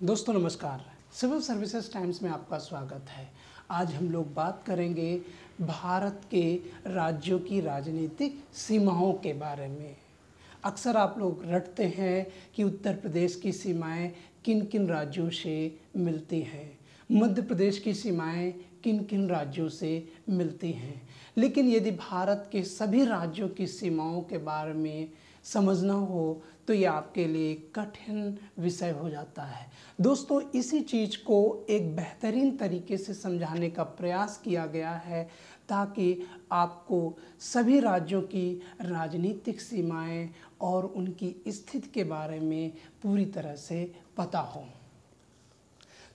दोस्तों नमस्कार। Civil services times में आपका स्वागत है। आज हम लोग बात करेंगे भारत के राज्यों की राजनीतिक सीमाओं के बारे में। अक्सर आप लोग रटते हैं कि उत्तर प्रदेश की सीमाएं किन किन राज्यों से मिलती हैं, मध्य प्रदेश की सीमाएं किन किन राज्यों से मिलती हैं। लेकिन यदि भारत के सभी राज्यों की सीमाओं के बारे में समझना हो तो ये आपके लिए कठिन विषय हो जाता है। दोस्तों, इसी चीज़ को एक बेहतरीन तरीके से समझाने का प्रयास किया गया है ताकि आपको सभी राज्यों की राजनीतिक सीमाएं और उनकी स्थिति के बारे में पूरी तरह से पता हो।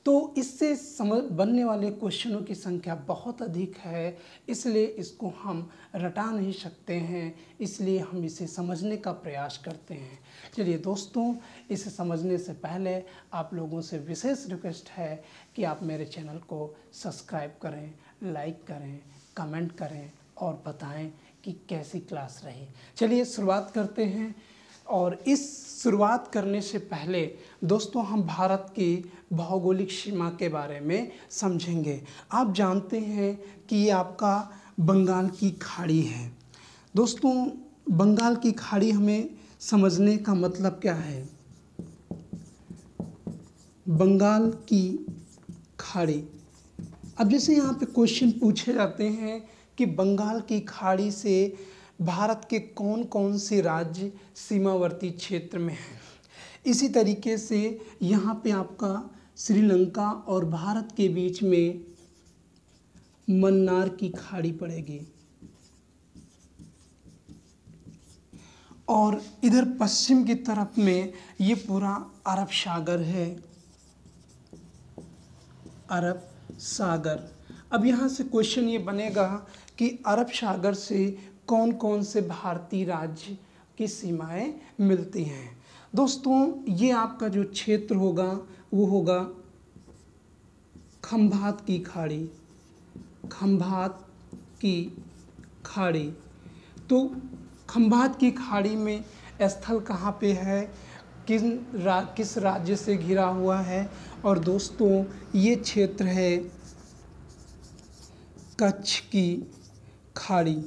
तो इससे समझ बनने वाले क्वेश्चनों की संख्या बहुत अधिक है, इसलिए इसको हम रटा नहीं सकते हैं, इसलिए हम इसे समझने का प्रयास करते हैं। चलिए दोस्तों, इसे समझने से पहले आप लोगों से विशेष रिक्वेस्ट है कि आप मेरे चैनल को सब्सक्राइब करें, लाइक करें, कमेंट करें और बताएं कि कैसी क्लास रही। चलिए शुरुआत करते हैं। और इस शुरुआत करने से पहले दोस्तों हम भारत की भौगोलिक सीमा के बारे में समझेंगे। आप जानते हैं कि ये आपका बंगाल की खाड़ी है। दोस्तों, बंगाल की खाड़ी हमें समझने का मतलब क्या है? बंगाल की खाड़ी। अब जैसे यहाँ पे क्वेश्चन पूछे जाते हैं कि बंगाल की खाड़ी से भारत के कौन कौन से राज्य सीमावर्ती क्षेत्र में हैं, इसी तरीके से यहाँ पे आपका श्रीलंका और भारत के बीच में मन्नार की खाड़ी पड़ेगी और इधर पश्चिम की तरफ में ये पूरा अरब सागर है, अरब सागर। अब यहाँ से क्वेश्चन ये बनेगा कि अरब सागर से कौन कौन से भारतीय राज्य की सीमाएं मिलती हैं। दोस्तों, ये आपका जो क्षेत्र होगा वो होगा खंभात की खाड़ी, खंभात की खाड़ी। तो खंभात की खाड़ी में स्थल कहाँ पे है, किस राज्य से घिरा हुआ है? और दोस्तों, ये क्षेत्र है कच्छ की खाड़ी।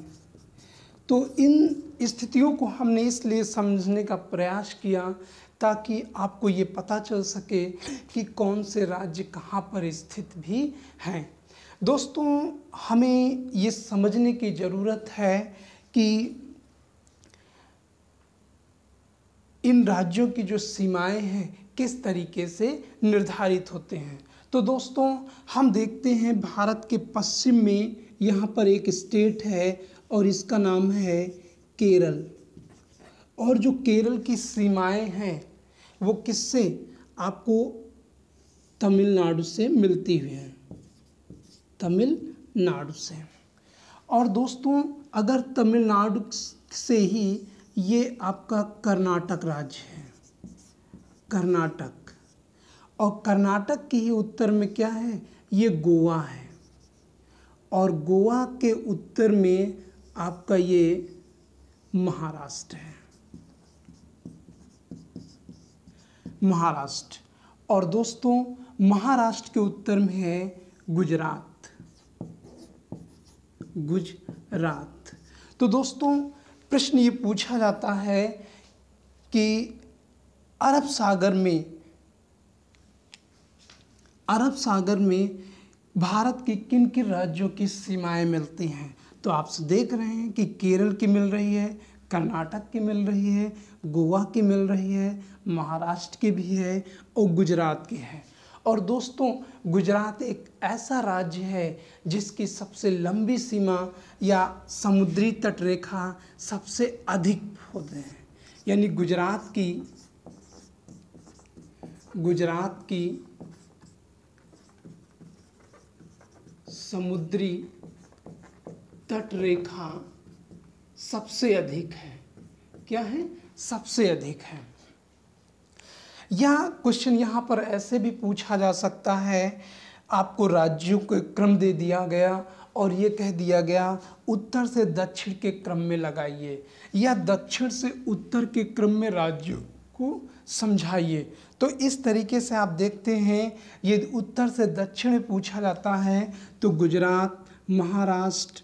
तो इन स्थितियों को हमने इसलिए समझने का प्रयास किया ताकि आपको ये पता चल सके कि कौन से राज्य कहाँ पर स्थित भी हैं। दोस्तों, हमें ये समझने की ज़रूरत है कि इन राज्यों की जो सीमाएं हैं किस तरीके से निर्धारित होते हैं। तो दोस्तों, हम देखते हैं भारत के पश्चिम में यहाँ पर एक स्टेट है और इसका नाम है केरल। और जो केरल की सीमाएं हैं वो किससे? आपको तमिलनाडु से मिलती हुई हैं, तमिलनाडु से। और दोस्तों, अगर तमिलनाडु से ही ये आपका कर्नाटक राज्य है, कर्नाटक। और कर्नाटक के ही उत्तर में क्या है? ये गोवा है। और गोवा के उत्तर में आपका ये महाराष्ट्र है, महाराष्ट्र। और दोस्तों, महाराष्ट्र के उत्तर में है गुजरात, गुजरात। तो दोस्तों, प्रश्न ये पूछा जाता है कि अरब सागर में भारत के किन किन राज्यों की सीमाएं मिलती हैं। तो आप देख रहे हैं कि केरल की मिल रही है, कर्नाटक की मिल रही है, गोवा की मिल रही है, महाराष्ट्र की भी है और गुजरात की है। और दोस्तों, गुजरात एक ऐसा राज्य है जिसकी सबसे लंबी सीमा या समुद्री तटरेखा सबसे अधिक होते हैं। यानी गुजरात की समुद्री तटरेखा सबसे अधिक है। क्या है? सबसे अधिक है। या क्वेश्चन यहाँ पर ऐसे भी पूछा जा सकता है, आपको राज्यों के क्रम दे दिया गया और ये कह दिया गया उत्तर से दक्षिण के क्रम में लगाइए, या दक्षिण से उत्तर के क्रम में राज्यों को समझाइए। तो इस तरीके से आप देखते हैं, ये उत्तर से दक्षिण में पूछा जाता है तो गुजरात, महाराष्ट्र,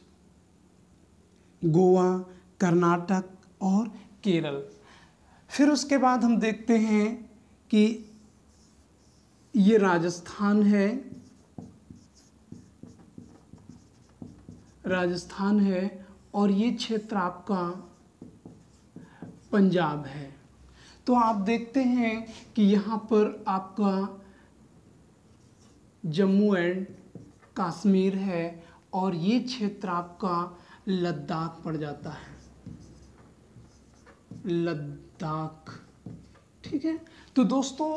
गोवा, कर्नाटक और केरल। फिर उसके बाद हम देखते हैं कि ये राजस्थान है, राजस्थान है और ये क्षेत्र आपका पंजाब है। तो आप देखते हैं कि यहाँ पर आपका जम्मू एंड कश्मीर है और ये क्षेत्र आपका लद्दाख पड़ जाता है, लद्दाख। ठीक है, तो दोस्तों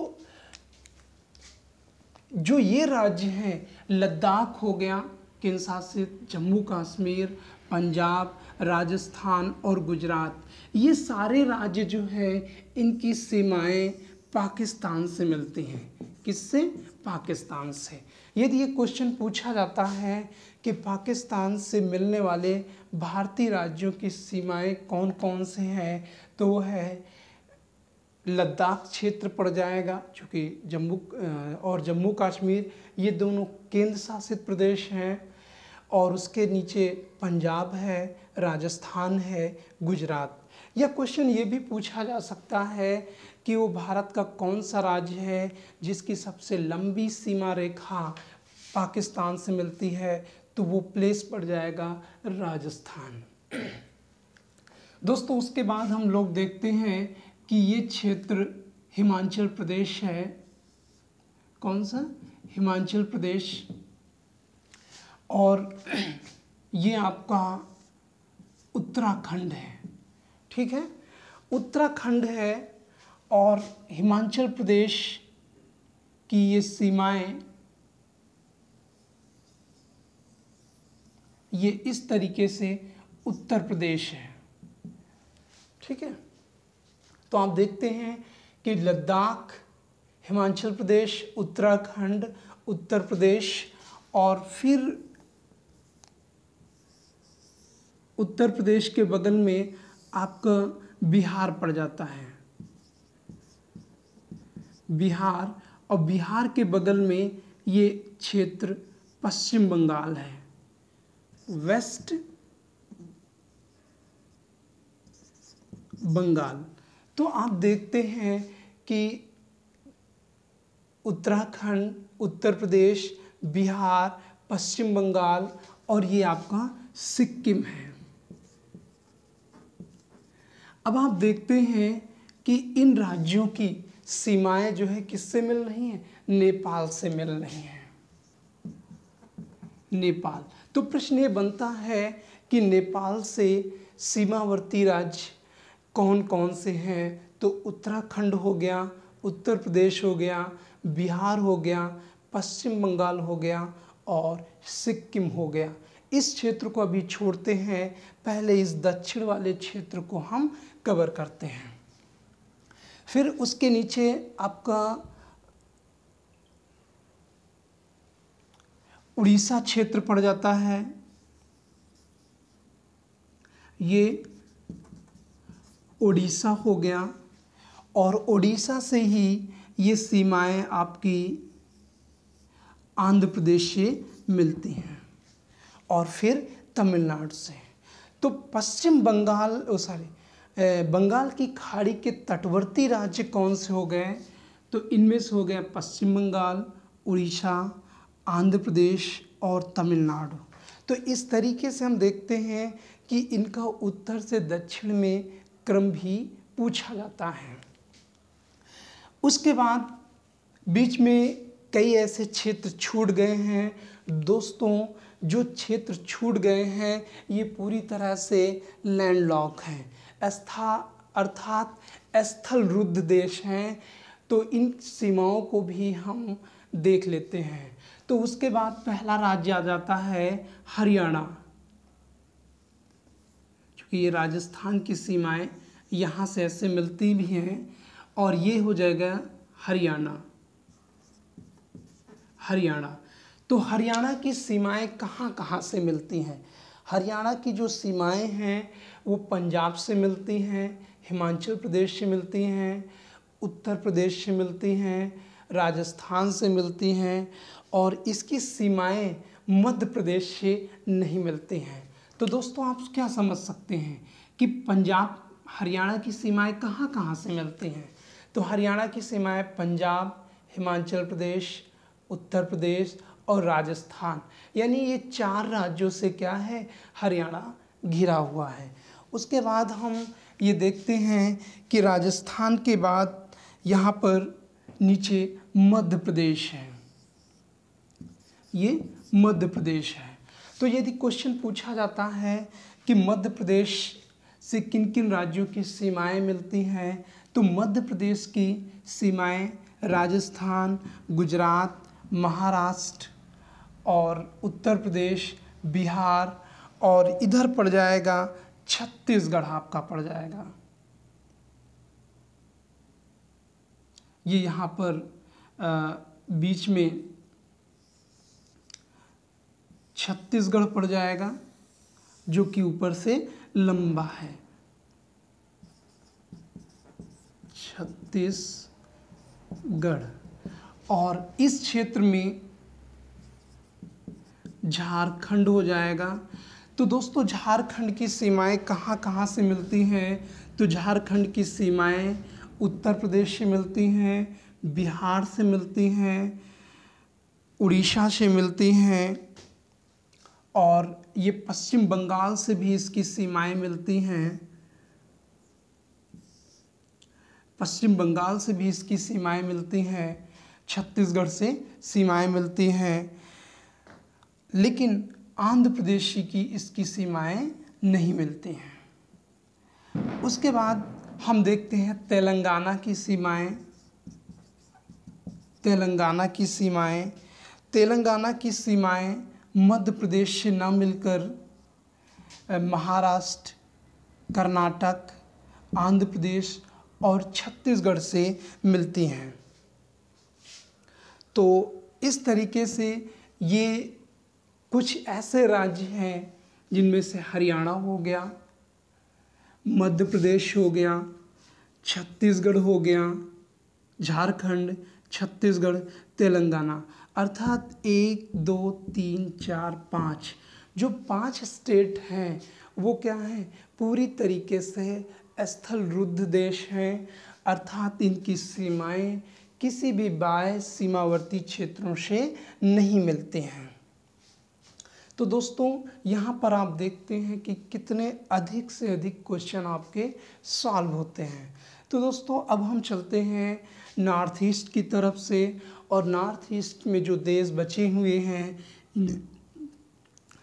जो ये राज्य हैं, लद्दाख हो गया केंद्र शासित, जम्मू कश्मीर, पंजाब, राजस्थान और गुजरात, ये सारे राज्य जो है इनकी सीमाएं पाकिस्तान से मिलती हैं। किससे? पाकिस्तान से। यदि ये क्वेश्चन पूछा जाता है कि पाकिस्तान से मिलने वाले भारतीय राज्यों की सीमाएं कौन कौन से हैं, तो वो है लद्दाख क्षेत्र पड़ जाएगा, क्योंकि जम्मू कश्मीर ये दोनों केंद्र शासित प्रदेश हैं, और उसके नीचे पंजाब है, राजस्थान है, गुजरात। यह क्वेश्चन ये भी पूछा जा सकता है कि वो भारत का कौन सा राज्य है जिसकी सबसे लंबी सीमा रेखा पाकिस्तान से मिलती है, तो वो प्लेस पड़ जाएगा राजस्थान। दोस्तों उसके बाद हम लोग देखते हैं कि ये क्षेत्र हिमाचल प्रदेश है। कौन सा? हिमाचल प्रदेश। और ये आपका उत्तराखंड है। ठीक है, उत्तराखंड है और हिमाचल प्रदेश की ये सीमाएं ये इस तरीके से उत्तर प्रदेश है। ठीक है, तो आप देखते हैं कि लद्दाख, हिमाचल प्रदेश, उत्तराखंड, उत्तर प्रदेश और फिर उत्तर प्रदेश के बगल में आपका बिहार पड़ जाता है, बिहार, और बिहार के बगल में ये क्षेत्र पश्चिम बंगाल है, वेस्ट बंगाल। तो आप देखते हैं कि उत्तराखंड, उत्तर प्रदेश, बिहार, पश्चिम बंगाल और ये आपका सिक्किम है। अब आप देखते हैं कि इन राज्यों की सीमाएं जो है किससे मिल रही हैं? नेपाल से मिल रही हैं, नेपाल। तो प्रश्न ये बनता है कि नेपाल से सीमावर्ती राज्य कौन कौन से हैं? तो उत्तराखंड हो गया, उत्तर प्रदेश हो गया, बिहार हो गया, पश्चिम बंगाल हो गया और सिक्किम हो गया। इस क्षेत्र को अभी छोड़ते हैं, पहले इस दक्षिण वाले क्षेत्र को हम कवर करते हैं। फिर उसके नीचे आपका उड़ीसा क्षेत्र पड़ जाता है। ये उड़ीसा हो गया और उड़ीसा से ही ये सीमाएं आपकी आंध्र प्रदेश से मिलती हैं और फिर तमिलनाडु से। तो पश्चिम बंगाल बंगाल की खाड़ी के तटवर्ती राज्य कौन से हो गए? तो इनमें से हो गया पश्चिम बंगाल, उड़ीसा, आंध्र प्रदेश और तमिलनाडु। तो इस तरीके से हम देखते हैं कि इनका उत्तर से दक्षिण में क्रम भी पूछा जाता है। उसके बाद बीच में कई ऐसे क्षेत्र छूट गए हैं। दोस्तों जो क्षेत्र छूट गए हैं ये पूरी तरह से लैंडलॉक हैं, अर्थात स्थल रुद्ध देश हैं। तो इन सीमाओं को भी हम देख लेते हैं। तो उसके बाद पहला राज्य आ जाता है हरियाणा, क्योंकि ये राजस्थान की सीमाएं यहाँ से ऐसे मिलती भी हैं और ये हो जाएगा हरियाणा। हरियाणा, तो हरियाणा की सीमाएं कहाँ कहाँ से मिलती हैं? हरियाणा की जो सीमाएं हैं वो पंजाब से मिलती हैं, हिमाचल प्रदेश से मिलती हैं, उत्तर प्रदेश से मिलती हैं, राजस्थान से मिलती हैं और इसकी सीमाएं मध्य प्रदेश से नहीं मिलती हैं। तो दोस्तों आप क्या समझ सकते हैं कि पंजाब हरियाणा की सीमाएं कहाँ कहाँ से मिलती हैं। तो हरियाणा की सीमाएं पंजाब, हिमाचल प्रदेश, उत्तर प्रदेश और राजस्थान, यानी ये 4 राज्यों से क्या है, हरियाणा घिरा हुआ है। उसके बाद हम ये देखते हैं कि राजस्थान के बाद यहाँ पर नीचे मध्य प्रदेश है, ये मध्य प्रदेश है। तो यदि क्वेश्चन पूछा जाता है कि मध्य प्रदेश से किन किन राज्यों की सीमाएं मिलती हैं, तो मध्य प्रदेश की सीमाएं राजस्थान, गुजरात, महाराष्ट्र और उत्तर प्रदेश, बिहार और इधर पड़ जाएगा छत्तीसगढ़ आपका पड़ जाएगा। ये यहाँ पर बीच में छत्तीसगढ़ पड़ जाएगा जो कि ऊपर से लंबा है, छत्तीसगढ़। और इस क्षेत्र में झारखंड हो जाएगा। तो दोस्तों झारखंड की सीमाएं कहाँ कहाँ से मिलती हैं, तो झारखंड की सीमाएं उत्तर प्रदेश से मिलती हैं, बिहार से मिलती हैं, उड़ीसा से मिलती हैं और ये पश्चिम बंगाल से भी इसकी सीमाएं मिलती हैं, पश्चिम बंगाल से भी इसकी सीमाएं मिलती हैं, छत्तीसगढ़ से सीमाएं मिलती हैं, लेकिन आंध्र प्रदेश की इसकी सीमाएं नहीं मिलती हैं। उसके बाद हम देखते हैं तेलंगाना की सीमाएं। तेलंगाना की सीमाएं, तेलंगाना की सीमाएं मध्य प्रदेश से न मिलकर महाराष्ट्र, कर्नाटक, आंध्र प्रदेश और छत्तीसगढ़ से मिलती हैं। तो इस तरीके से ये कुछ ऐसे राज्य हैं जिनमें से हरियाणा हो गया, मध्य प्रदेश हो गया, छत्तीसगढ़ हो गया, झारखंड, छत्तीसगढ़, तेलंगाना, अर्थात 1, 2, 3, 4, 5 जो 5 स्टेट हैं वो क्या हैं, पूरी तरीके से स्थल रुद्ध देश हैं, अर्थात इनकी सीमाएं किसी भी बाह्य सीमावर्ती क्षेत्रों से नहीं मिलती हैं। तो दोस्तों यहाँ पर आप देखते हैं कि कितने अधिक से अधिक क्वेश्चन आपके सॉल्व होते हैं। तो दोस्तों अब हम चलते हैं नॉर्थ ईस्ट की तरफ से, और नॉर्थ ईस्ट में जो देश बचे हुए हैं इन्हें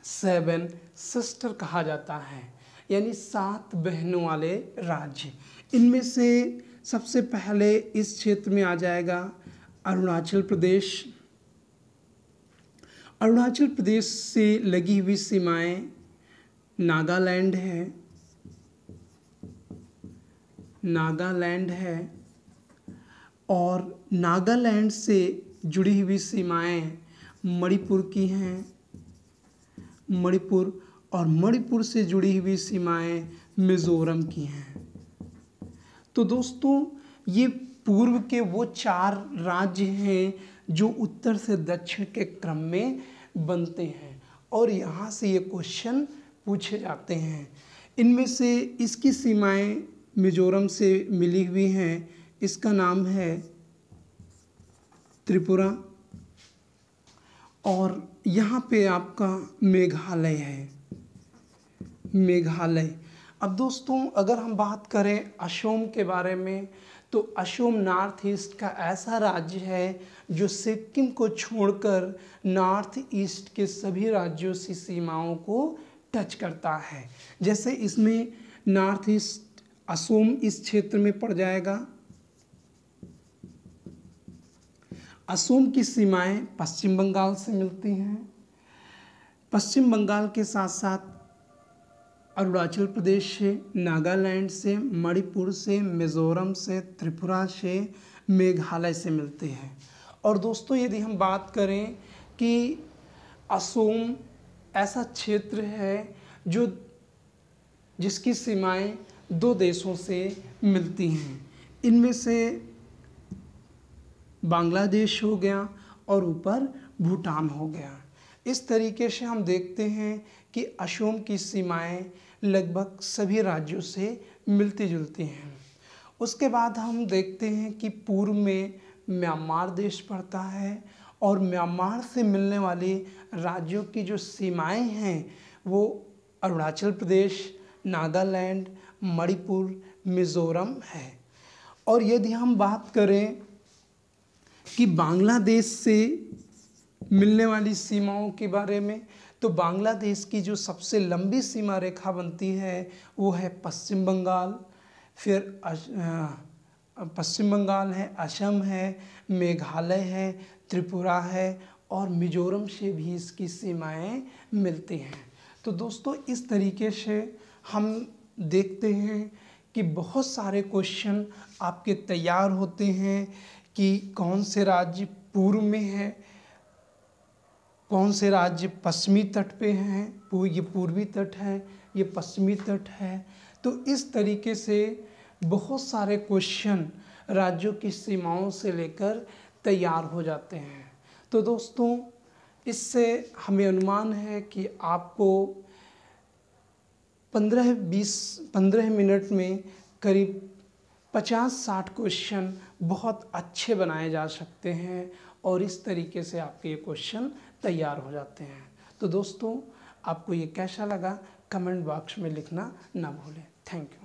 7 सिस्टर कहा जाता है, यानी 7 बहनों वाले राज्य। इनमें से सबसे पहले इस क्षेत्र में आ जाएगा अरुणाचल प्रदेश। अरुणाचल प्रदेश से लगी हुई सीमाएं नागालैंड है, नागालैंड है, और नागालैंड से जुड़ी हुई सीमाएं मणिपुर की हैं, मणिपुर, और मणिपुर से जुड़ी हुई सीमाएं मिज़ोरम की हैं। तो दोस्तों ये पूर्व के वो 4 राज्य हैं जो उत्तर से दक्षिण के क्रम में बनते हैं और यहाँ से ये क्वेश्चन पूछे जाते हैं। इनमें से इसकी सीमाएं मिज़ोरम से मिली हुई हैं, इसका नाम है त्रिपुरा, और यहाँ पे आपका मेघालय है, मेघालय। अब दोस्तों अगर हम बात करें असम के बारे में, तो असम नॉर्थ ईस्ट का ऐसा राज्य है जो सिक्किम को छोड़कर नॉर्थ ईस्ट के सभी राज्यों की सीमाओं को टच करता है। जैसे इसमें नॉर्थ ईस्ट असम इस क्षेत्र में पड़ जाएगा। असम की सीमाएं पश्चिम बंगाल से मिलती हैं। पश्चिम बंगाल के साथ साथ अरुणाचल प्रदेश से, नागालैंड से, मणिपुर से, मिज़ोरम से, त्रिपुरा से, मेघालय से मिलते हैं। और दोस्तों यदि हम बात करें कि असम ऐसा क्षेत्र है जो जिसकी सीमाएं 2 देशों से मिलती हैं। इनमें से बांग्लादेश हो गया और ऊपर भूटान हो गया। इस तरीके से हम देखते हैं कि असम की सीमाएं लगभग सभी राज्यों से मिलती जुलती हैं। उसके बाद हम देखते हैं कि पूर्व में म्यांमार देश पड़ता है और म्यांमार से मिलने वाले राज्यों की जो सीमाएं हैं वो अरुणाचल प्रदेश, नागालैंड, मणिपुर, मिज़ोरम है। और यदि हम बात करें कि बांग्लादेश से मिलने वाली सीमाओं के बारे में, तो बांग्लादेश की जो सबसे लंबी सीमा रेखा बनती है वो है पश्चिम बंगाल, फिर पश्चिम बंगाल है, असम है, मेघालय है, त्रिपुरा है और मिज़ोरम से भी इसकी सीमाएं मिलती हैं। तो दोस्तों इस तरीके से हम देखते हैं कि बहुत सारे क्वेश्चन आपके तैयार होते हैं कि कौन से राज्य पूर्व में है, कौन से राज्य पश्चिमी तट पे हैं, ये पूर्वी तट है, ये पश्चिमी तट है। तो इस तरीके से बहुत सारे क्वेश्चन राज्यों की सीमाओं से लेकर तैयार हो जाते हैं। तो दोस्तों इससे हमें अनुमान है कि आपको 15 मिनट में करीब 50-60 क्वेश्चन बहुत अच्छे बनाए जा सकते हैं और इस तरीके से आपके ये क्वेश्चन तैयार हो जाते हैं। तो दोस्तों आपको ये कैसा लगा कमेंट बॉक्स में लिखना ना भूलें। Thank you.